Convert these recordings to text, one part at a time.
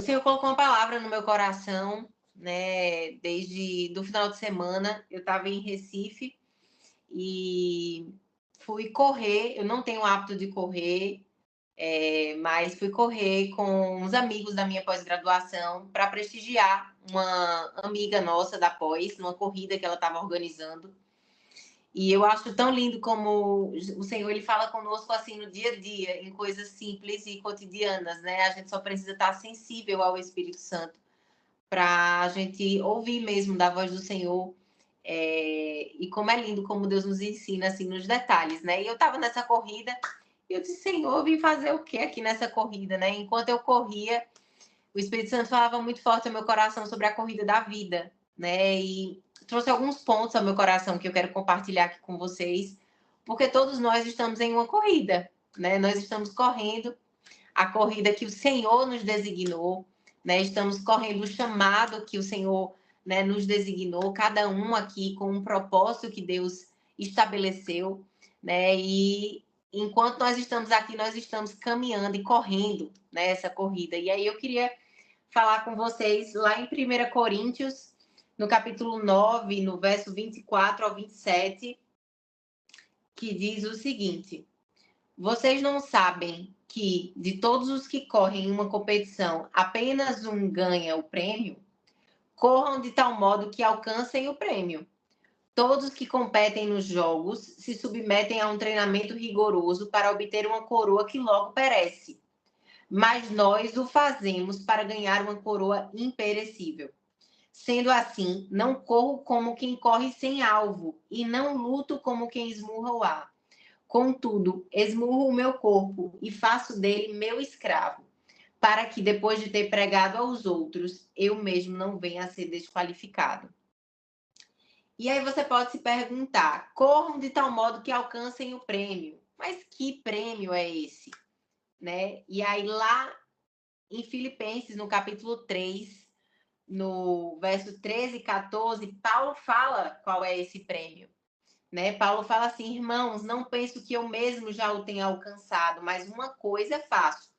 Senhor colocou uma palavra no meu coração, né? Desde do final de semana, eu estava em Recife e fui correr. Eu não tenho o hábito de correr, mas fui correr com uns amigos da minha pós-graduação para prestigiar uma amiga nossa da pós, numa corrida que ela estava organizando. E eu acho tão lindo como o Senhor ele fala conosco assim no dia a dia, em coisas simples e cotidianas, né? A gente só precisa estar sensível ao Espírito Santo para a gente ouvir mesmo da voz do Senhor. E como é lindo como Deus nos ensina assim nos detalhes, né? E eu estava nessa corrida e eu disse, Senhor, eu vim fazer o que aqui nessa corrida, né? Enquanto eu corria, o Espírito Santo falava muito forte ao meu coração sobre a corrida da vida, né? E trouxe alguns pontos ao meu coração que eu quero compartilhar aqui com vocês, porque todos nós estamos em uma corrida, né? Nós estamos correndo a corrida que o Senhor nos designou, né? Estamos correndo o chamado que o Senhor, né, nos designou, cada um aqui com um propósito que Deus estabeleceu, né? E enquanto nós estamos aqui, nós estamos caminhando e correndo, né, essa corrida. E aí eu queria falar com vocês lá em 1 Coríntios, no capítulo 9, no verso 24 ao 27, que diz o seguinte: vocês não sabem que, de todos os que correm em uma competição, apenas um ganha o prêmio? Corram de tal modo que alcancem o prêmio. Todos que competem nos jogos se submetem a um treinamento rigoroso para obter uma coroa que logo perece. Mas nós o fazemos para ganhar uma coroa imperecível. Sendo assim, não corro como quem corre sem alvo, e não luto como quem esmurra o ar. Contudo, esmurro o meu corpo e faço dele meu escravo, para que, depois de ter pregado aos outros, eu mesmo não venha a ser desqualificado. E aí você pode se perguntar, corram de tal modo que alcancem o prêmio. Mas que prêmio é esse? Né? E aí lá em Filipenses, no capítulo 3, no verso 13 e 14, Paulo fala qual é esse prêmio. Né? Paulo fala assim, irmãos, não penso que eu mesmo já o tenha alcançado, mas uma coisa faço,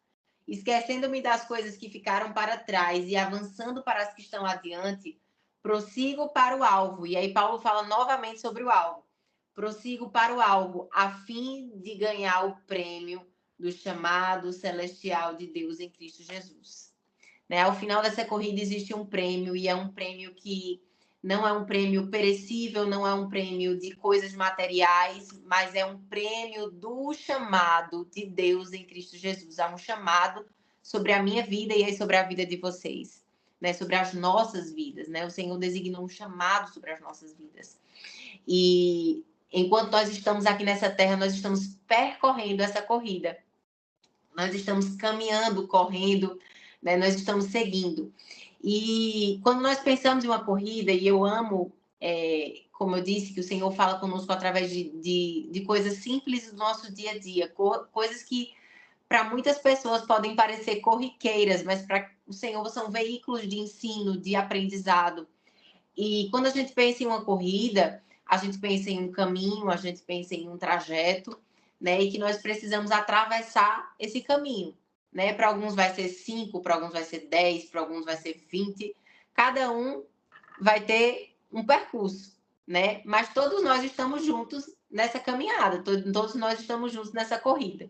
esquecendo-me das coisas que ficaram para trás e avançando para as que estão adiante, prossigo para o alvo. E aí Paulo fala novamente sobre o alvo. Prossigo para o alvo, a fim de ganhar o prêmio do chamado celestial de Deus em Cristo Jesus. Né? Ao final dessa corrida existe um prêmio, e é um prêmio que não é um prêmio perecível, não é um prêmio de coisas materiais, mas é um prêmio do chamado de Deus em Cristo Jesus. Há um chamado sobre a minha vida e sobre a vida de vocês, né? Sobre as nossas vidas, né? O Senhor designou um chamado sobre as nossas vidas. E enquanto nós estamos aqui nessa terra, nós estamos percorrendo essa corrida. Nós estamos caminhando, correndo, né? Nós estamos seguindo. E quando nós pensamos em uma corrida, e eu amo, como eu disse, que o Senhor fala conosco através de coisas simples do nosso dia a dia, coisas que para muitas pessoas podem parecer corriqueiras, mas para o Senhor são veículos de ensino, de aprendizado. E quando a gente pensa em uma corrida, a gente pensa em um caminho, a gente pensa em um trajeto, né? E que nós precisamos atravessar esse caminho, né? Para alguns vai ser 5, para alguns vai ser 10, para alguns vai ser 20. Cada um vai ter um percurso, né? Mas todos nós estamos juntos nessa caminhada, todos nós estamos juntos nessa corrida.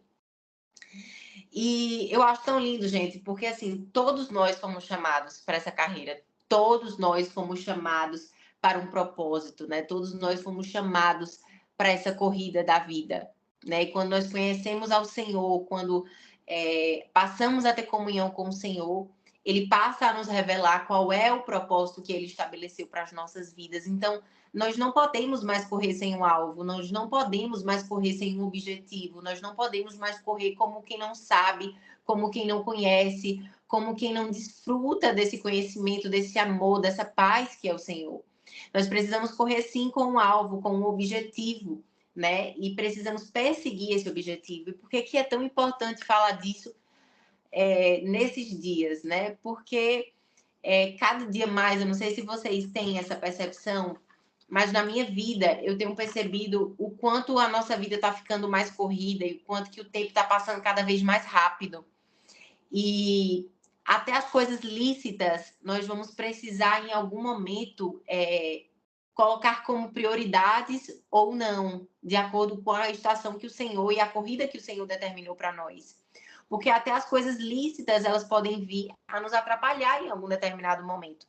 E eu acho tão lindo, gente, porque assim, todos nós fomos chamados para essa carreira, todos nós fomos chamados para um propósito, né? Todos nós fomos chamados para essa corrida da vida, né? E quando nós conhecemos ao Senhor, quando passamos a ter comunhão com o Senhor, Ele passa a nos revelar qual é o propósito que Ele estabeleceu para as nossas vidas. Então, nós não podemos mais correr sem um alvo, nós não podemos mais correr sem um objetivo, nós não podemos mais correr como quem não sabe, como quem não conhece, como quem não desfruta desse conhecimento, desse amor, dessa paz que é o Senhor. Nós precisamos correr sim com um alvo, com um objetivo, né? E precisamos perseguir esse objetivo. E por que é tão importante falar disso nesses dias, né? Porque cada dia mais, eu não sei se vocês têm essa percepção, mas na minha vida eu tenho percebido o quanto a nossa vida está ficando mais corrida e o quanto que o tempo está passando cada vez mais rápido. E até as coisas lícitas, nós vamos precisar, em algum momento, colocar como prioridades ou não, de acordo com a estação que o Senhor e a corrida que o Senhor determinou para nós. Porque até as coisas lícitas, elas podem vir a nos atrapalhar em algum determinado momento,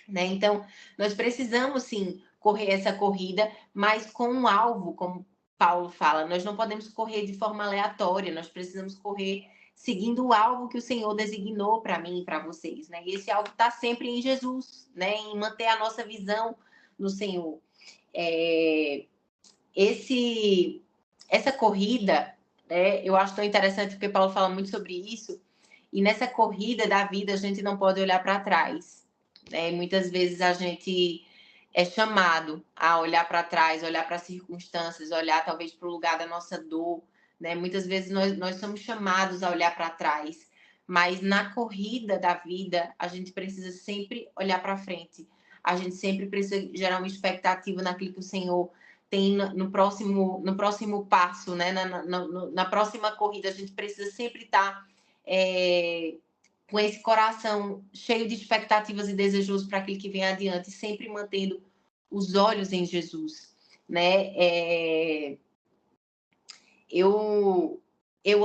né? Então, nós precisamos, sim, correr essa corrida, mas com um alvo, como Paulo fala. Nós não podemos correr de forma aleatória, nós precisamos correr seguindo o alvo que o Senhor designou para mim e para vocês, né? E esse alvo está sempre em Jesus, né? Em manter a nossa visão no Senhor. Essa corrida, né, eu acho tão interessante porque Paulo fala muito sobre isso, e nessa corrida da vida a gente não pode olhar para trás, né? Muitas vezes a gente é chamado a olhar para trás, olhar para as circunstâncias, olhar talvez para o lugar da nossa dor, né? Muitas vezes nós somos chamados a olhar para trás, mas na corrida da vida a gente precisa sempre olhar para frente, a gente sempre precisa gerar uma expectativa naquilo que o Senhor tem no próximo passo, né? Na próxima corrida, a gente precisa sempre estar com esse coração cheio de expectativas e desejoso para aquilo que vem adiante, sempre mantendo os olhos em Jesus, né? Eu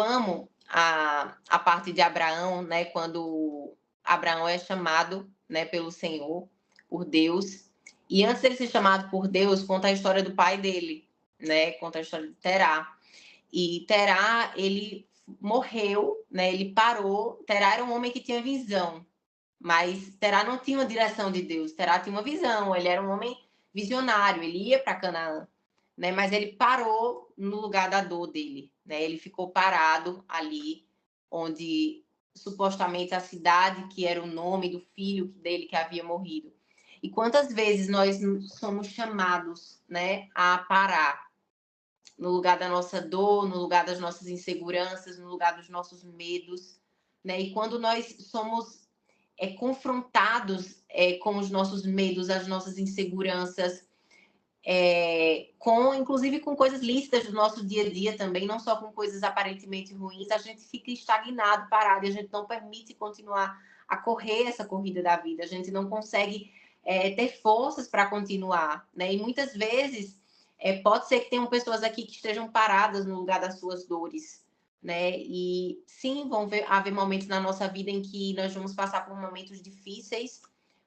amo a parte de Abraão, né? Quando Abraão é chamado, né, pelo Senhor, por Deus. E antes de ele ser chamado por Deus, conta a história do pai dele, né? Conta a história de Terá. E Terá, ele morreu, né? Ele parou. Terá era um homem que tinha visão, mas Terá não tinha uma direção de Deus. Terá tinha uma visão. Ele era um homem visionário. Ele ia para Canaã, né? Mas ele parou no lugar da dor dele, né? Ele ficou parado ali, onde supostamente a cidade que era o nome do filho dele que havia morrido. E quantas vezes nós somos chamados, né, a parar no lugar da nossa dor, no lugar das nossas inseguranças, no lugar dos nossos medos, né? E quando nós somos confrontados com os nossos medos, as nossas inseguranças, inclusive com coisas lícitas do nosso dia a dia também, não só com coisas aparentemente ruins, a gente fica estagnado, parado, e a gente não permite continuar a correr essa corrida da vida, a gente não consegue ter forças para continuar, né? E muitas vezes pode ser que tenham pessoas aqui que estejam paradas no lugar das suas dores, né? E sim, haver momentos na nossa vida em que nós vamos passar por momentos difíceis,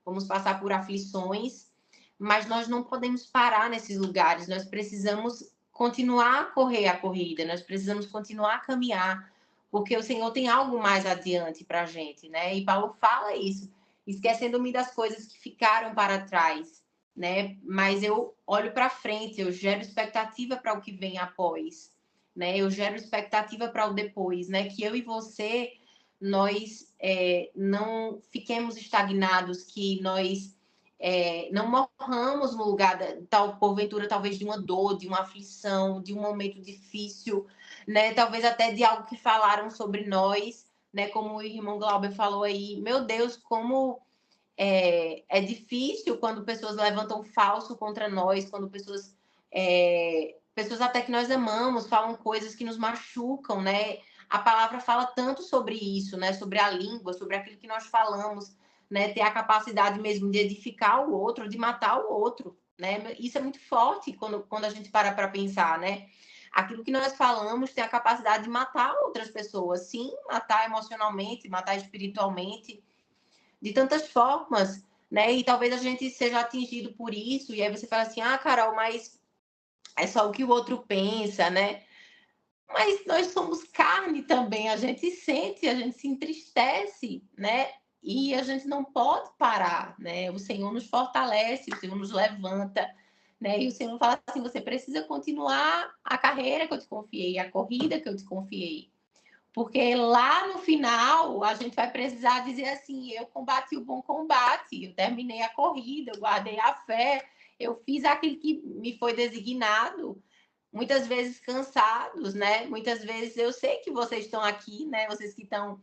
vamos passar por aflições, mas nós não podemos parar nesses lugares, nós precisamos continuar a correr a corrida, nós precisamos continuar a caminhar, porque o Senhor tem algo mais adiante para a gente, né? E Paulo fala isso, esquecendo-me das coisas que ficaram para trás, né? Mas eu olho para frente, eu gero expectativa para o que vem após, né? Eu gero expectativa para o depois, né? Que eu e você, nós não fiquemos estagnados, que nós não morramos no lugar porventura, talvez de uma dor, de uma aflição, de um momento difícil, né? Talvez até de algo que falaram sobre nós, né? Como o irmão Glauber falou aí, meu Deus, como é difícil quando pessoas levantam falso contra nós, quando pessoas até que nós amamos falam coisas que nos machucam, né? A palavra fala tanto sobre isso, né? Sobre a língua, sobre aquilo que nós falamos, né? Ter a capacidade mesmo de edificar o outro, de matar o outro, né? Isso é muito forte quando a gente para pensar, né? Aquilo que nós falamos tem a capacidade de matar outras pessoas, sim, matar emocionalmente, matar espiritualmente, de tantas formas, né? E talvez a gente seja atingido por isso, e aí você fala assim, Carol, mas é só o que o outro pensa, né? Mas nós somos carne também, a gente sente, a gente se entristece, né? E a gente não pode parar, né? O Senhor nos fortalece, o Senhor nos levanta, né? E o Senhor fala assim, você precisa continuar a carreira que eu te confiei, a corrida que eu te confiei. Porque lá no final, a gente vai precisar dizer assim, eu combati o bom combate, eu terminei a corrida, eu guardei a fé, eu fiz aquilo que me foi designado, muitas vezes cansados, né? Muitas vezes eu sei que vocês estão aqui, né? Vocês que estão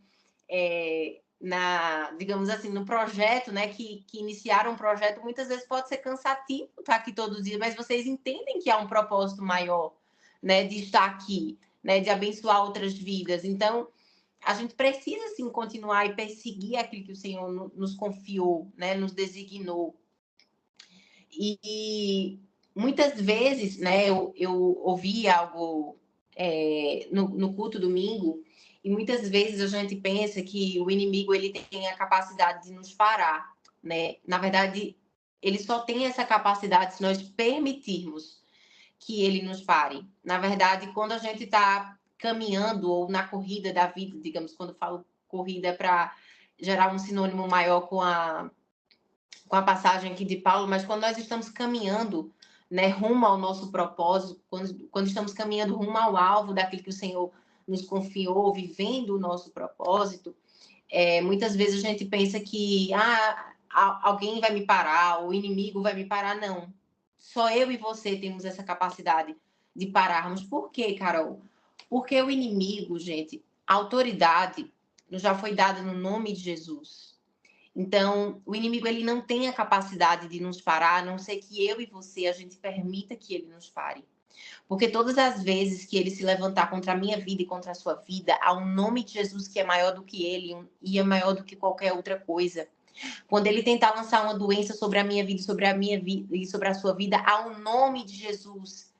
digamos assim, no projeto, né? Que iniciaram um projeto, muitas vezes pode ser cansativo estar aqui todos os dias, mas vocês entendem que há um propósito maior, né? De estar aqui, né? De abençoar outras vidas. Então, a gente precisa sim continuar e perseguir aquilo que o Senhor nos confiou, né, nos designou. E muitas vezes, né, eu ouvi algo no culto domingo, e muitas vezes a gente pensa que o inimigo ele tem a capacidade de nos parar, né? Na verdade, ele só tem essa capacidade se nós permitirmos que ele nos pare. Na verdade, quando a gente está caminhando ou na corrida da vida, digamos, quando eu falo corrida para gerar um sinônimo maior com a passagem aqui de Paulo, mas quando nós estamos caminhando, né, rumo ao nosso propósito, quando estamos caminhando rumo ao alvo daquilo que o Senhor nos confiou, vivendo o nosso propósito, muitas vezes a gente pensa que alguém vai me parar, o inimigo vai me parar. Não. Só eu e você temos essa capacidade de pararmos. Por quê, Carol? Porque o inimigo, gente, a autoridade nos já foi dada no nome de Jesus. Então, o inimigo ele não tem a capacidade de nos parar, a não ser que eu e você a gente permita que ele nos pare. Porque todas as vezes que ele se levantar contra a minha vida e contra a sua vida, há um nome de Jesus que é maior do que ele e é maior do que qualquer outra coisa. Quando ele tentar lançar uma doença sobre a minha vida, sobre a minha vida e sobre a sua vida, há um nome de Jesus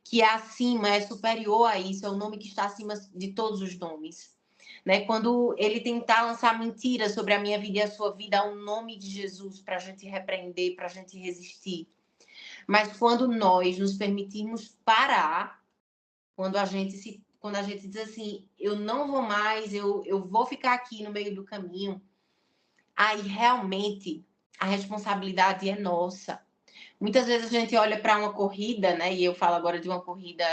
que é acima, é superior a isso, é o nome que está acima de todos os nomes. Né? Quando ele tentar lançar mentiras sobre a minha vida e a sua vida, há um nome de Jesus para a gente repreender, para a gente resistir. Mas quando nós nos permitirmos parar, quando a gente diz assim, eu não vou mais, eu vou ficar aqui no meio do caminho, aí realmente a responsabilidade é nossa. Muitas vezes a gente olha para uma corrida, né? E eu falo agora de uma corrida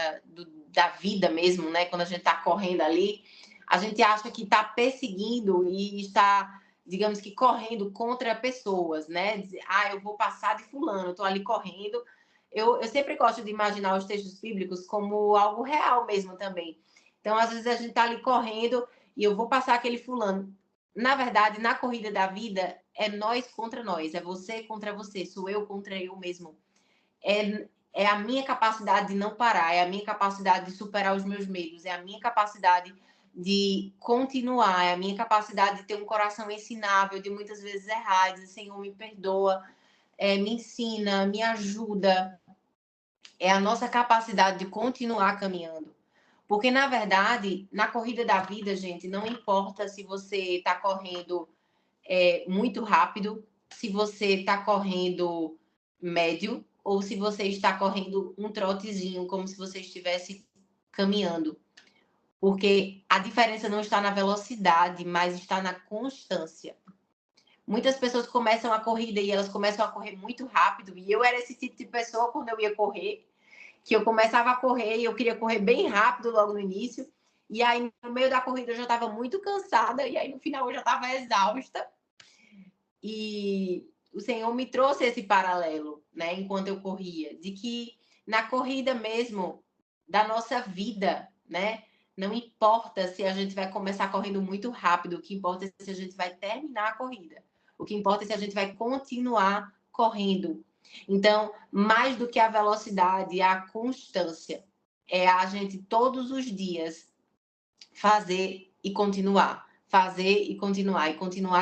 da vida mesmo, né? Quando a gente está correndo ali, a gente acha que está perseguindo e está, digamos que, correndo contra pessoas, né? Eu vou passar de fulano, estou ali correndo. Eu sempre gosto de imaginar os textos bíblicos como algo real mesmo também. Então, às vezes a gente está ali correndo e eu vou passar aquele fulano. Na verdade, na corrida da vida, é nós contra nós, é você contra você, sou eu contra eu mesmo. É a minha capacidade de não parar, é a minha capacidade de superar os meus medos, é a minha capacidade de continuar, é a minha capacidade de ter um coração ensinável, de muitas vezes errar, dizer, Senhor, me perdoa, me ensina, me ajuda. É a nossa capacidade de continuar caminhando. Porque, na verdade, na corrida da vida, gente, não importa se você está correndo muito rápido, se você está correndo médio ou se você está correndo um trotezinho, como se você estivesse caminhando. Porque a diferença não está na velocidade, mas está na constância. Muitas pessoas começam a corrida e elas começam a correr muito rápido, e eu era esse tipo de pessoa quando eu ia correr, que eu começava a correr e eu queria correr bem rápido logo no início, e aí no meio da corrida eu já estava muito cansada, e aí no final eu já estava exausta. E o Senhor me trouxe esse paralelo, né, enquanto eu corria, de que na corrida mesmo da nossa vida, né, não importa se a gente vai começar correndo muito rápido, o que importa é se a gente vai terminar a corrida. O que importa é se a gente vai continuar correndo. Então, mais do que a velocidade, a constância é a gente todos os dias fazer e continuar, fazer e continuar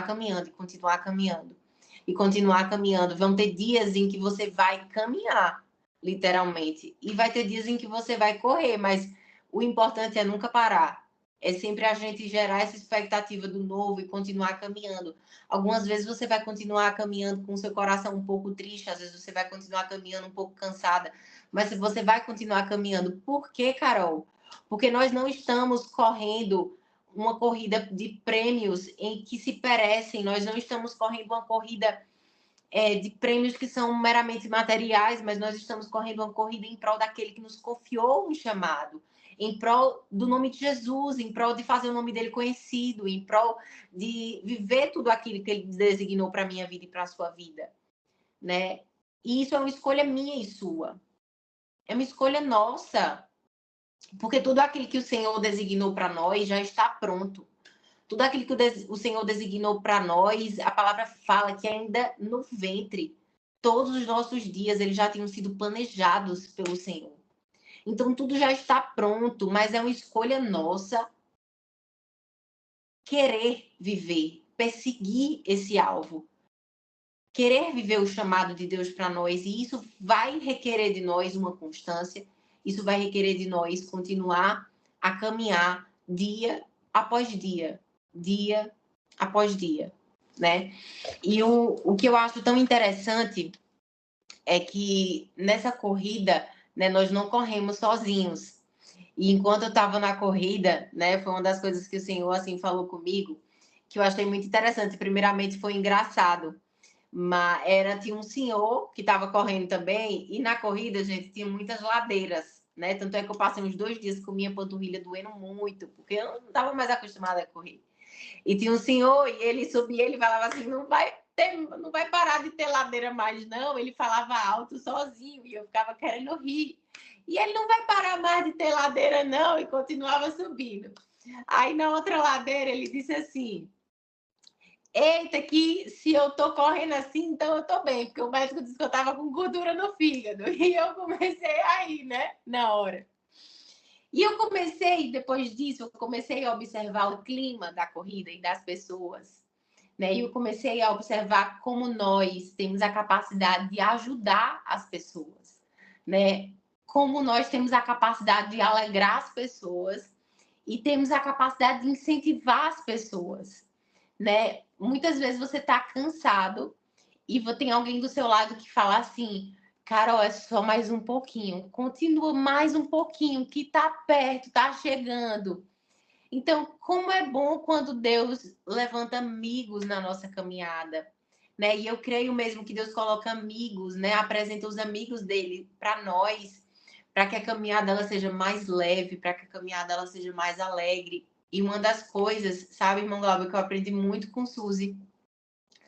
caminhando, e continuar caminhando, e continuar caminhando. Vão ter dias em que você vai caminhar, literalmente, e vai ter dias em que você vai correr, mas o importante é nunca parar. É sempre a gente gerar essa expectativa do novo e continuar caminhando. Algumas vezes você vai continuar caminhando com o seu coração um pouco triste, às vezes você vai continuar caminhando um pouco cansada, mas se você vai continuar caminhando, por quê, Carol? Porque nós não estamos correndo uma corrida de prêmios em que se perecem, nós não estamos correndo uma corrida de prêmios que são meramente materiais, mas nós estamos correndo uma corrida em prol daquele que nos confiou um chamado, em prol do nome de Jesus, em prol de fazer o nome dele conhecido, em prol de viver tudo aquilo que ele designou para a minha vida e para a sua vida, né? E isso é uma escolha minha e sua. É uma escolha nossa. Porque tudo aquilo que o Senhor designou para nós já está pronto. Tudo aquilo que o Senhor designou para nós, a palavra fala que ainda no ventre, todos os nossos dias, eles já tinham sido planejados pelo Senhor. Então, tudo já está pronto, mas é uma escolha nossa querer viver, perseguir esse alvo, querer viver o chamado de Deus para nós, e isso vai requerer de nós uma constância, isso vai requerer de nós continuar a caminhar dia após dia, dia após dia, né? E o que eu acho tão interessante é que nessa corrida, né, nós não corremos sozinhos. E enquanto eu estava na corrida, né, foi uma das coisas que o Senhor assim falou comigo, que eu achei muito interessante. Primeiramente foi engraçado, mas tinha um senhor que estava correndo também, e na corrida, gente, tinha muitas ladeiras, né? Tanto é que eu passei uns 2 dias com minha panturrilha doendo muito, porque eu não estava mais acostumada a correr. E tinha um senhor, e ele subia, ele falava assim, não vai parar de ter ladeira mais, não. Ele falava alto sozinho, e eu ficava querendo rir. E ele não vai parar mais de ter ladeira, não, e continuava subindo. Aí na outra ladeira ele disse assim: eita, que se eu tô correndo assim, então eu tô bem, porque o médico disse que eu tava com gordura no fígado. E eu comecei a ir, né, na hora. E eu comecei, depois disso, eu comecei a observar o clima da corrida e das pessoas, né? E eu comecei a observar como nós temos a capacidade de ajudar as pessoas, né? Como nós temos a capacidade de alegrar as pessoas e temos a capacidade de incentivar as pessoas, né? Muitas vezes você está cansado e tem alguém do seu lado que fala assim: Carol, é só mais um pouquinho, continua mais um pouquinho, que tá perto, tá chegando. Então, como é bom quando Deus levanta amigos na nossa caminhada, né? E eu creio mesmo que Deus coloca amigos, né? Apresenta os amigos dele para nós, para que a caminhada ela seja mais leve, para que a caminhada ela seja mais alegre. E uma das coisas, sabe, irmão Glauber, que eu aprendi muito com Suzy.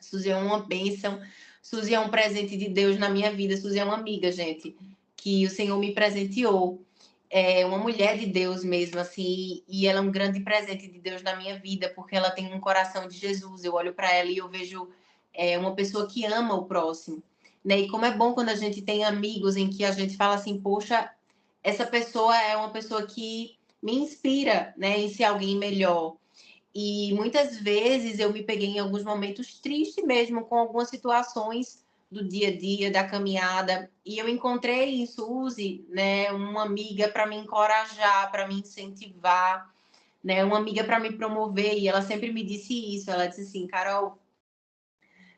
Suzy é uma bênção. Suzy é um presente de Deus na minha vida. Suzy é uma amiga, gente, que o Senhor me presenteou. É uma mulher de Deus mesmo, assim, e ela é um grande presente de Deus na minha vida, porque ela tem um coração de Jesus. Eu olho para ela e eu vejo uma pessoa que ama o próximo, né? E como é bom quando a gente tem amigos em que a gente fala assim, poxa, essa pessoa é uma pessoa que me inspira, né, em ser alguém melhor. E muitas vezes eu me peguei em alguns momentos tristes mesmo com algumas situações do dia a dia, da caminhada, e eu encontrei em Suzy, né, uma amiga para me encorajar, para me incentivar, né, uma amiga para me promover, e ela sempre me disse isso, ela disse assim, Carol,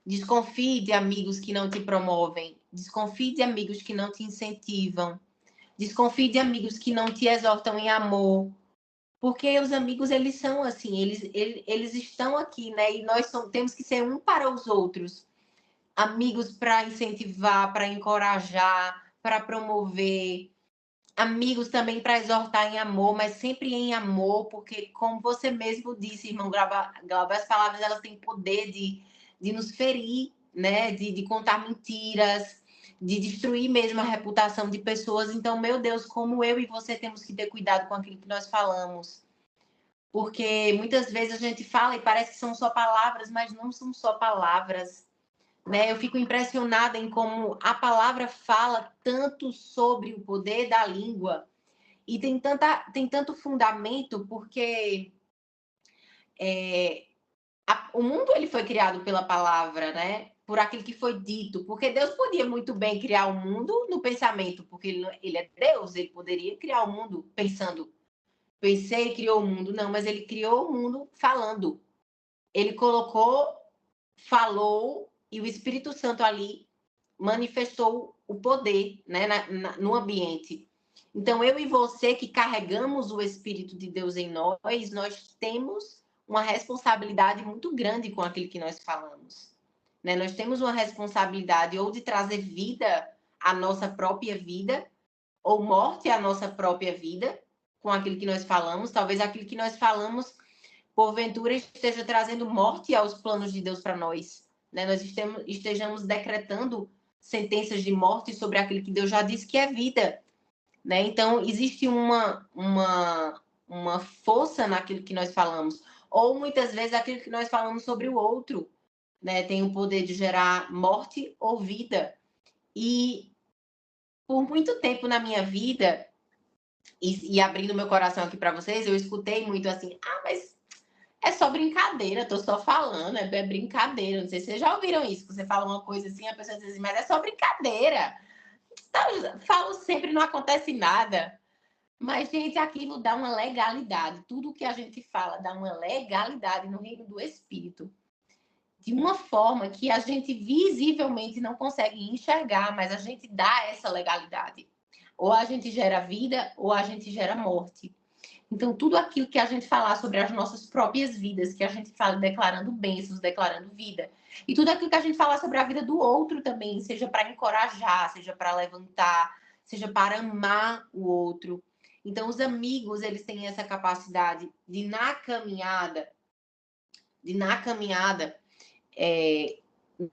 desconfie de amigos que não te promovem, desconfie de amigos que não te incentivam, desconfie de amigos que não te exortam em amor, porque os amigos, eles são assim, eles estão aqui, né? E nós temos que ser um para os outros. Amigos para incentivar, para encorajar, para promover. Amigos também para exortar em amor, mas sempre em amor, porque como você mesmo disse, irmão Glauber, as palavras elas têm poder de nos ferir, né? De contar mentiras, de destruir mesmo a reputação de pessoas. Então, meu Deus, como eu e você temos que ter cuidado com aquilo que nós falamos, porque muitas vezes a gente fala e parece que são só palavras, mas não são só palavras, né? Eu fico impressionada em como a palavra fala tanto sobre o poder da língua e tem tanto fundamento, porque o mundo ele foi criado pela palavra, né? Por aquilo que foi dito, porque Deus podia muito bem criar o mundo no pensamento, porque ele é Deus, ele poderia criar o mundo pensando, pensei e criou o mundo, não, mas ele criou o mundo falando. Ele colocou, falou, e o Espírito Santo ali manifestou o poder, né, no ambiente. Então, eu e você que carregamos o Espírito de Deus em nós temos uma responsabilidade muito grande com aquilo que nós falamos, né? Nós temos uma responsabilidade ou de trazer vida à nossa própria vida, ou morte à nossa própria vida, com aquilo que nós falamos. Talvez aquilo que nós falamos porventura esteja trazendo morte aos planos de Deus para nós, né? Nós estejamos decretando sentenças de morte sobre aquilo que Deus já disse que é vida, né? Então, existe uma força naquilo que nós falamos, ou muitas vezes aquilo que nós falamos sobre o outro, né? Tem o poder de gerar morte ou vida. E por muito tempo na minha vida, e abrindo meu coração aqui para vocês, eu escutei muito assim, mas É só brincadeira, tô só falando, é brincadeira. Não sei se vocês já ouviram isso, que você fala uma coisa assim, a pessoa diz assim, mas é só brincadeira. Falo sempre, não acontece nada. Mas, gente, aquilo dá uma legalidade. Tudo que a gente fala dá uma legalidade no reino do Espírito. De uma forma que a gente visivelmente não consegue enxergar, mas a gente dá essa legalidade. Ou a gente gera vida, ou a gente gera morte. Então, tudo aquilo que a gente falar sobre as nossas próprias vidas, que a gente fala declarando bênçãos, declarando vida, e tudo aquilo que a gente falar sobre a vida do outro também, seja para encorajar, seja para levantar, seja para amar o outro. Então, os amigos, eles têm essa capacidade de na caminhada,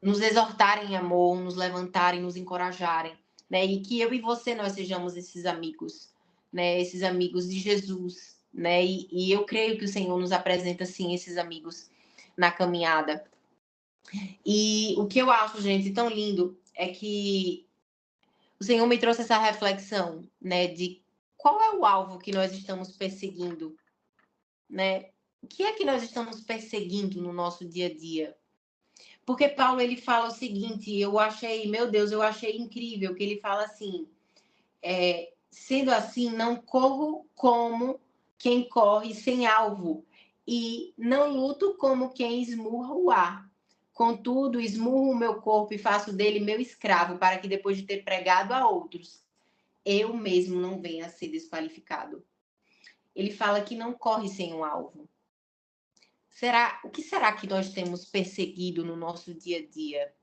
nos exortarem em amor, nos levantarem, nos encorajarem, né? E que eu e você, nós sejamos esses amigos, né? Esses amigos de Jesus, né? E eu creio que o Senhor nos apresenta, sim, esses amigos na caminhada. E o que eu acho, gente, tão lindo é que o Senhor me trouxe essa reflexão, né? De qual é o alvo que nós estamos perseguindo, né? O que é que nós estamos perseguindo no nosso dia a dia? Porque Paulo, ele fala o seguinte, meu Deus, eu achei incrível, que ele fala assim, sendo assim, não corro como quem corre sem alvo, e não luto como quem esmurra o ar. Contudo, esmurro o meu corpo e faço dele meu escravo, para que depois de ter pregado a outros, eu mesmo não venha a ser desqualificado. Ele fala que não corre sem um alvo. O que será que nós temos perseguido no nosso dia a dia?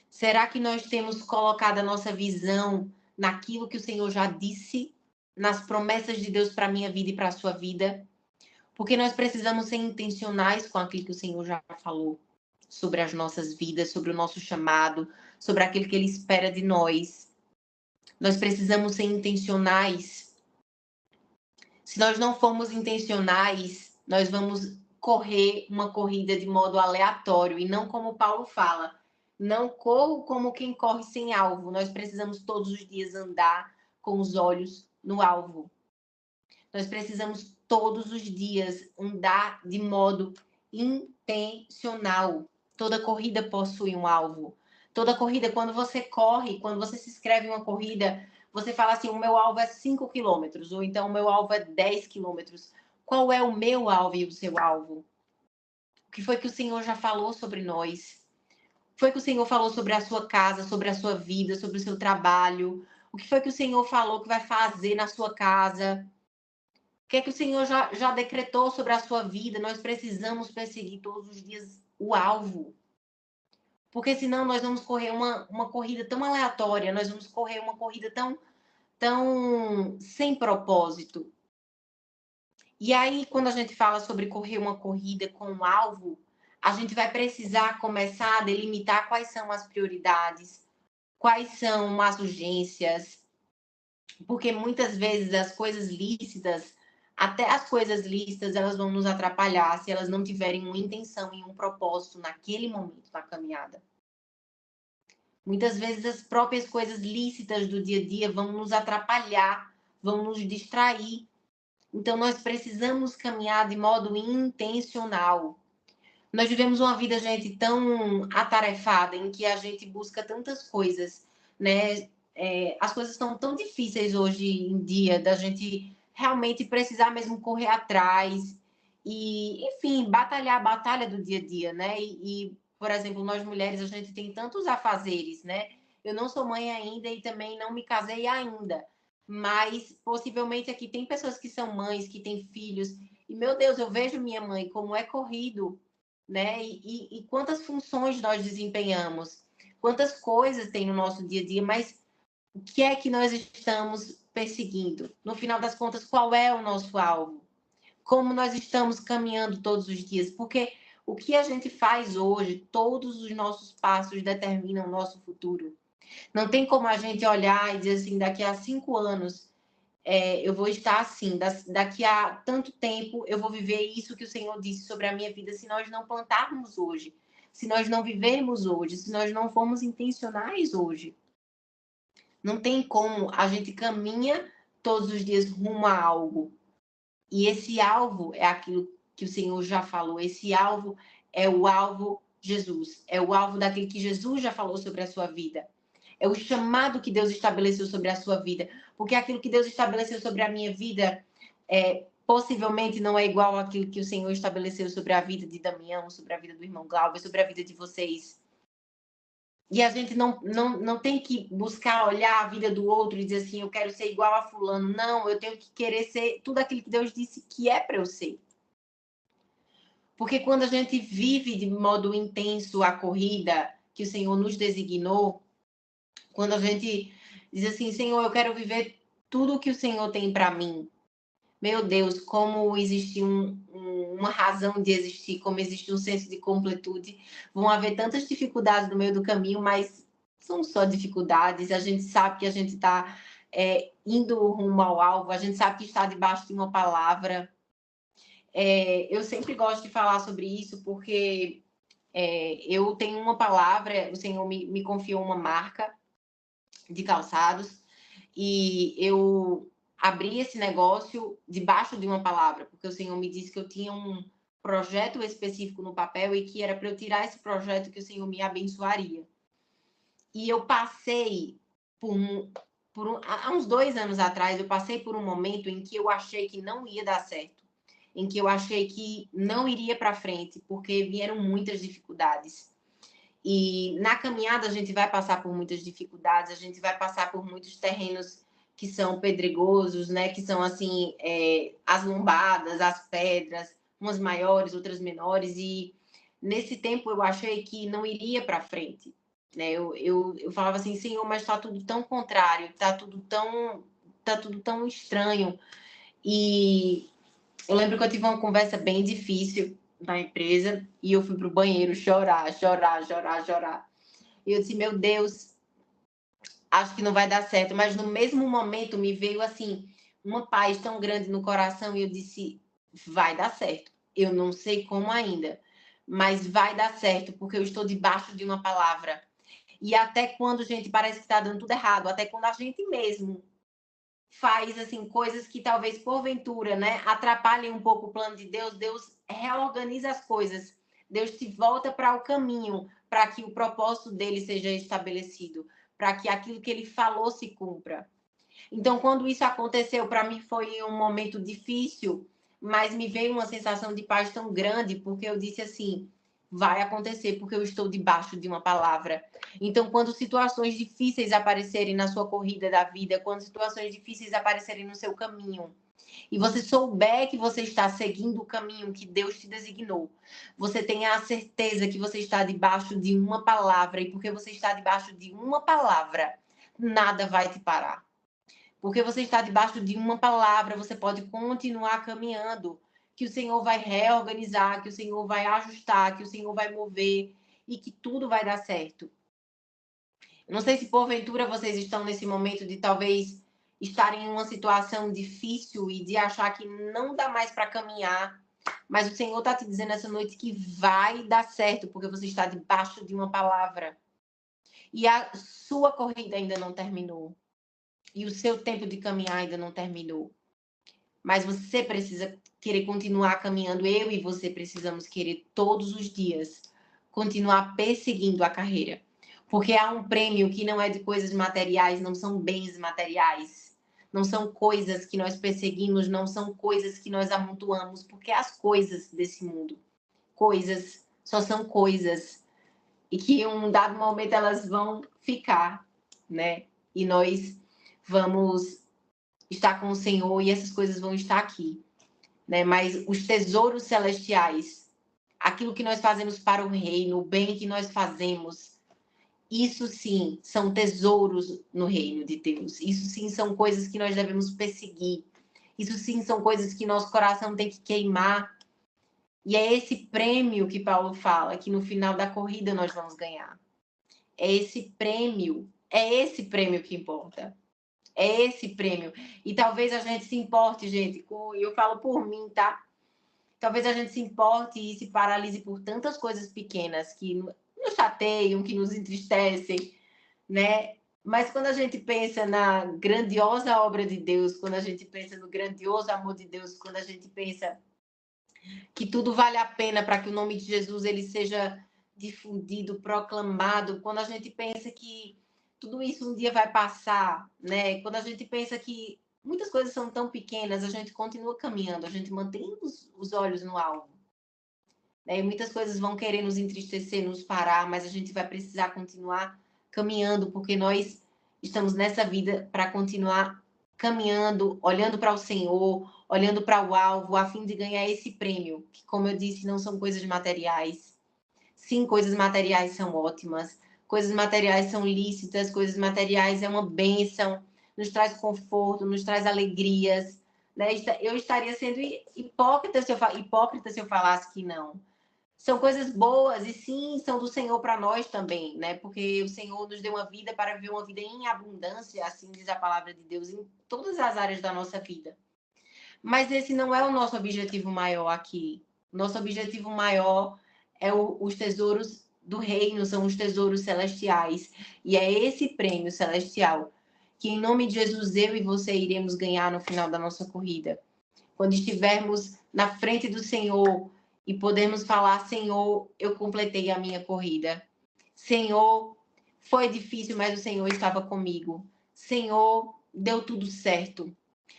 Será que nós temos colocado a nossa visão naquilo que o Senhor já disse, nas promessas de Deus para a minha vida e para a sua vida? Porque nós precisamos ser intencionais com aquilo que o Senhor já falou sobre as nossas vidas, sobre o nosso chamado, sobre aquilo que Ele espera de nós. Nós precisamos ser intencionais. Se nós não formos intencionais, nós vamos correr uma corrida de modo aleatório e não como Paulo fala. Não corro como quem corre sem alvo. Nós precisamos todos os dias andar com os olhos no alvo. Nós precisamos todos os dias andar de modo intencional. Toda corrida possui um alvo. Toda corrida, quando você corre, quando você se inscreve em uma corrida, você fala assim, o meu alvo é 5 quilômetros, ou então o meu alvo é 10 quilômetros. Qual é o meu alvo e o seu alvo? O que foi que o Senhor já falou sobre nós? Foi que o Senhor falou sobre a sua casa, sobre a sua vida, sobre o seu trabalho? O que foi que o Senhor falou que vai fazer na sua casa? O que é que o Senhor já decretou sobre a sua vida? Nós precisamos perseguir todos os dias o alvo. Porque senão nós vamos correr uma corrida tão aleatória, nós vamos correr uma corrida tão sem propósito. E aí, quando a gente fala sobre correr uma corrida com um alvo, a gente vai precisar começar a delimitar quais são as prioridades, quais são as urgências, porque muitas vezes as coisas lícitas, até as coisas lícitas, elas vão nos atrapalhar se elas não tiverem uma intenção e um propósito naquele momento da caminhada. Muitas vezes as próprias coisas lícitas do dia a dia vão nos atrapalhar, vão nos distrair. Então, nós precisamos caminhar de modo intencional. Nós vivemos uma vida, gente, tão atarefada, em que a gente busca tantas coisas, né? As coisas estão tão difíceis hoje em dia, da gente realmente precisar mesmo correr atrás e, enfim, batalhar a batalha do dia a dia, né? Por exemplo, nós mulheres, a gente tem tantos afazeres, né? Eu não sou mãe ainda e também não me casei ainda, mas possivelmente aqui tem pessoas que são mães, que têm filhos, e, meu Deus, eu vejo minha mãe como é corrido, né? E quantas funções nós desempenhamos, quantas coisas tem no nosso dia a dia, mas o que é que nós estamos perseguindo? No final das contas, qual é o nosso alvo? Como nós estamos caminhando todos os dias? Porque o que a gente faz hoje, todos os nossos passos determinam o nosso futuro. Não tem como a gente olhar e dizer assim, daqui a 5 anos eu vou estar assim, daqui a tanto tempo eu vou viver isso que o Senhor disse sobre a minha vida, se nós não plantarmos hoje, se nós não vivermos hoje, se nós não formos intencionais hoje. Não tem como, a gente caminha todos os dias rumo a algo. E esse alvo é aquilo que o Senhor já falou. Esse alvo é o alvo Jesus. É o alvo daquele que Jesus já falou sobre a sua vida. É o chamado que Deus estabeleceu sobre a sua vida. Porque aquilo que Deus estabeleceu sobre a minha vida possivelmente não é igual àquilo que o Senhor estabeleceu sobre a vida de Damião, sobre a vida do irmão Glauber, sobre a vida de vocês. E a gente não tem que buscar olhar a vida do outro e dizer assim, eu quero ser igual a fulano. Não, eu tenho que querer ser tudo aquilo que Deus disse que é para eu ser. Porque quando a gente vive de modo intenso a corrida que o Senhor nos designou, quando a gente diz assim, Senhor, eu quero viver tudo o que o Senhor tem para mim. Meu Deus, como existe uma razão de existir, como existe um senso de completude. Vão haver tantas dificuldades no meio do caminho, mas são só dificuldades. A gente sabe que a gente está indo rumo ao alvo, a gente sabe que está debaixo de uma palavra. Eu sempre gosto de falar sobre isso, porque eu tenho uma palavra, o Senhor me confiou uma marca de calçados, e eu abri esse negócio debaixo de uma palavra, porque o Senhor me disse que eu tinha um projeto específico no papel e que era para eu tirar esse projeto que o Senhor me abençoaria. E eu passei há uns 2 anos atrás, eu passei por um momento em que eu achei que não ia dar certo, em que eu achei que não iria para frente, porque vieram muitas dificuldades. E na caminhada a gente vai passar por muitas dificuldades, a gente vai passar por muitos terrenos que são pedregosos, né? Que são assim, as lombadas, as pedras, umas maiores, outras menores. E nesse tempo eu achei que não iria para frente, né? Eu falava assim, Senhor, mas está tudo tão contrário, está tudo tão estranho. E eu lembro que eu tive uma conversa bem difícil na empresa e eu fui pro banheiro chorar. E eu disse, meu Deus, acho que não vai dar certo. Mas no mesmo momento me veio assim uma paz tão grande no coração e eu disse, vai dar certo. Eu não sei como ainda, mas vai dar certo porque eu estou debaixo de uma palavra. E até quando, gente, parece que está dando tudo errado, até quando a gente mesmo faz assim coisas que talvez porventura, né, atrapalhem um pouco o plano de Deus, Deus reorganiza as coisas. Deus te volta para o caminho, para que o propósito dele seja estabelecido, para que aquilo que ele falou se cumpra. Então, quando isso aconteceu, para mim foi um momento difícil, mas me veio uma sensação de paz tão grande, porque eu disse assim, vai acontecer, porque eu estou debaixo de uma palavra. Então, quando situações difíceis aparecerem na sua corrida da vida, quando situações difíceis aparecerem no seu caminho, e você souber que você está seguindo o caminho que Deus te designou, você tenha a certeza que você está debaixo de uma palavra, e porque você está debaixo de uma palavra, nada vai te parar. Porque você está debaixo de uma palavra, você pode continuar caminhando, que o Senhor vai reorganizar, que o Senhor vai ajustar, que o Senhor vai mover e que tudo vai dar certo. Eu não sei se porventura vocês estão nesse momento de talvez estarem em uma situação difícil e de achar que não dá mais para caminhar, mas o Senhor está te dizendo essa noite que vai dar certo, porque você está debaixo de uma palavra. E a sua corrida ainda não terminou. E o seu tempo de caminhar ainda não terminou. Mas você precisa querer continuar caminhando. Eu e você precisamos querer todos os dias continuar perseguindo a carreira. Porque há um prêmio que não é de coisas materiais, não são bens materiais. Não são coisas que nós perseguimos, não são coisas que nós amontoamos. Porque as coisas desse mundo, coisas, só são coisas. E que em um dado momento elas vão ficar, né? E nós vamos estar com o Senhor e essas coisas vão estar aqui, né? Mas os tesouros celestiais, aquilo que nós fazemos para o reino, o bem que nós fazemos, isso sim são tesouros no reino de Deus. Isso sim são coisas que nós devemos perseguir. Isso sim são coisas que nosso coração tem que queimar. E é esse prêmio que Paulo fala, que no final da corrida nós vamos ganhar. É esse prêmio que importa. É esse prêmio. E talvez a gente se importe, gente, eu falo por mim, tá? Talvez a gente se importe e se paralise por tantas coisas pequenas que nos chateiam, que nos entristecem, né? Mas quando a gente pensa na grandiosa obra de Deus, quando a gente pensa no grandioso amor de Deus, quando a gente pensa que tudo vale a pena para que o nome de Jesus ele seja difundido, proclamado. Quando a gente pensa que tudo isso um dia vai passar, né? Quando a gente pensa que muitas coisas são tão pequenas, a gente continua caminhando, a gente mantém os olhos no alvo. Né? E muitas coisas vão querer nos entristecer, nos parar, mas a gente vai precisar continuar caminhando, porque nós estamos nessa vida para continuar caminhando, olhando para o Senhor, olhando para o alvo, a fim de ganhar esse prêmio, que, como eu disse, não são coisas materiais. Sim, coisas materiais são ótimas, coisas materiais são lícitas, coisas materiais é uma bênção, nos traz conforto, nos traz alegrias. Né? Eu estaria sendo hipócrita se eu falasse que não. São coisas boas e sim, são do Senhor para nós também, né? Porque o Senhor nos deu uma vida para viver uma vida em abundância, assim diz a palavra de Deus, em todas as áreas da nossa vida. Mas esse não é o nosso objetivo maior aqui. Nosso objetivo maior é os tesouros do reino, são os tesouros celestiais. E é esse prêmio celestial que, em nome de Jesus, eu e você iremos ganhar no final da nossa corrida. Quando estivermos na frente do Senhor e podermos falar: Senhor, eu completei a minha corrida. Senhor, foi difícil, mas o Senhor estava comigo. Senhor, deu tudo certo.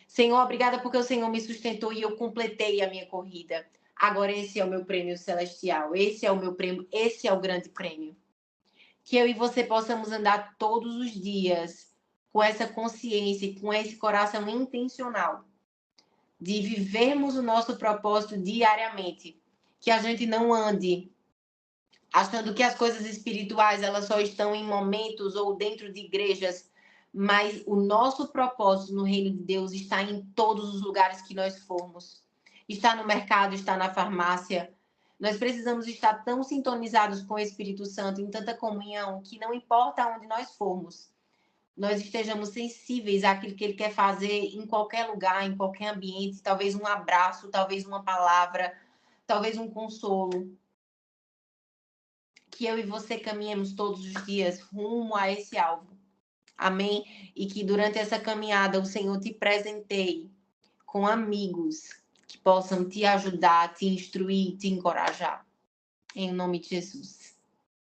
Senhor, obrigada porque o Senhor me sustentou e eu completei a minha corrida. Agora esse é o meu prêmio celestial. Esse é o meu prêmio, esse é o grande prêmio. Que eu e você possamos andar todos os dias com essa consciência e com esse coração intencional de vivermos o nosso propósito diariamente. Que a gente não ande achando que as coisas espirituais elas só estão em momentos ou dentro de igrejas, mas o nosso propósito no reino de Deus está em todos os lugares que nós formos. Está no mercado, está na farmácia. Nós precisamos estar tão sintonizados com o Espírito Santo, em tanta comunhão, que não importa onde nós formos, nós estejamos sensíveis àquilo que ele quer fazer em qualquer lugar, em qualquer ambiente, talvez um abraço, talvez uma palavra, talvez um consolo. Que eu e você caminhemos todos os dias rumo a esse alvo. Amém? E que durante essa caminhada o Senhor te presenteie com amigos que possam te ajudar, te instruir, te encorajar. Em nome de Jesus.